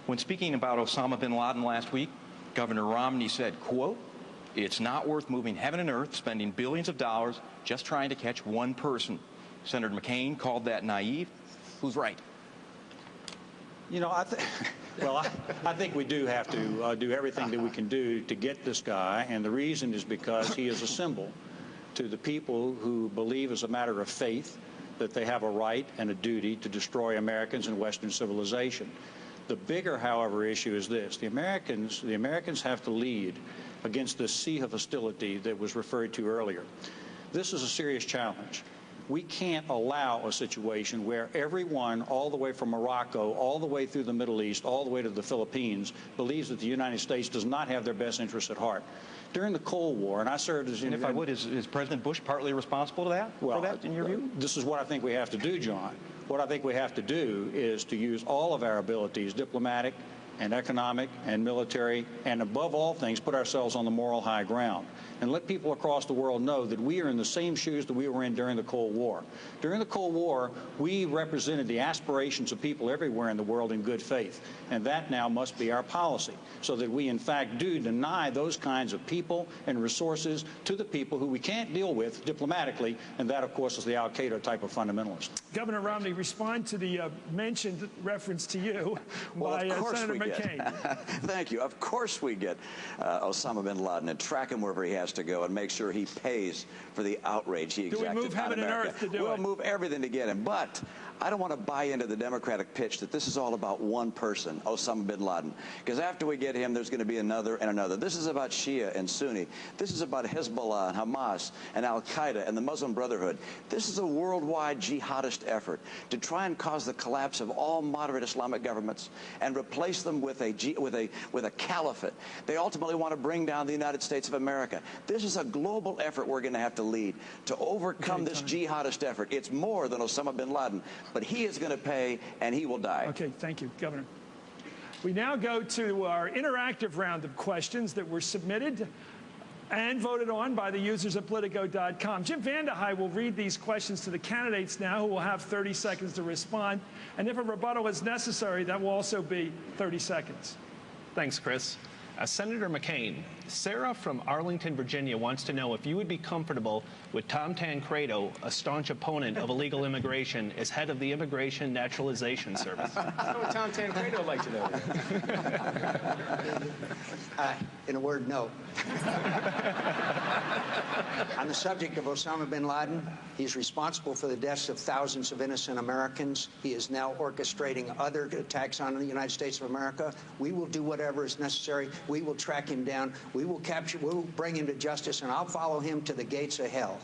When speaking about Osama bin Laden last week, Governor Romney said, quote, "It's not worth moving heaven and earth, spending billions of dollars just trying to catch one person." Senator McCain called that naive. Who's right? You know, I think we do have to do everything that we can do to get this guy, and the reason is because he is a symbol to the people who believe, as a matter of faith, that they have a right and a duty to destroy Americans and Western civilization. The bigger, however, issue is this: the Americans have to lead against this sea of hostility that was referred to earlier. This is a serious challenge. We can't allow a situation where everyone, all the way from Morocco, all the way through the Middle East, all the way to the Philippines, believes that the United States does not have their best interests at heart. During the Cold War, and I served as... And if I would, is President Bush partly responsible to that, for that, in your view? This is what I think we have to do, John. What I think we have to do is to use all of our abilities, diplomatic and economic and military, and above all things, put ourselves on the moral high ground and let people across the world know that we are in the same shoes that we were in during the Cold War. During the Cold War, we represented the aspirations of people everywhere in the world in good faith, and that now must be our policy, so that we, in fact, do deny those kinds of people and resources to the people who we can't deal with diplomatically, and that, of course, is the al-Qaeda type of fundamentalist. Governor Romney, respond to the mentioned reference to you by Senator McCain. Thank you. Of course we get Osama bin Laden and track him wherever he has to go and make sure he pays for the outrage he exacted on America. Do we move heaven and earth to do it? We'll move everything to get him. But I don't want to buy into the Democratic pitch that this is all about one person, Osama bin Laden, because after we get him, there's going to be another and another. This is about Shia and Sunni. This is about Hezbollah and Hamas and al-Qaeda and the Muslim Brotherhood. This is a worldwide jihadist effort to try and cause the collapse of all moderate Islamic governments and replace them with a caliphate. They ultimately want to bring down the United States of America. This is a global effort we're going to have to lead to overcome this jihadist effort. It's more than Osama bin Laden, but he is going to pay, and he will die. Okay, thank you, Governor. We now go to our interactive round of questions that were submitted and voted on by the users at Politico.com. Jim Vandehei will read these questions to the candidates now, who will have 30 seconds to respond. And if a rebuttal is necessary, that will also be 30 seconds. Thanks, Chris. Senator McCain, Sarah from Arlington, Virginia, wants to know if you would be comfortable with Tom Tancredo, a staunch opponent of illegal immigration, as head of the Immigration Naturalization Service. What would Tom Tancredo like to know? In a word, no. On the subject of Osama bin Laden, he's responsible for the deaths of thousands of innocent Americans. He is now orchestrating other attacks on the United States of America. We will do whatever is necessary. We will track him down. We will capture, we will bring him to justice, and I'll follow him to the gates of hell.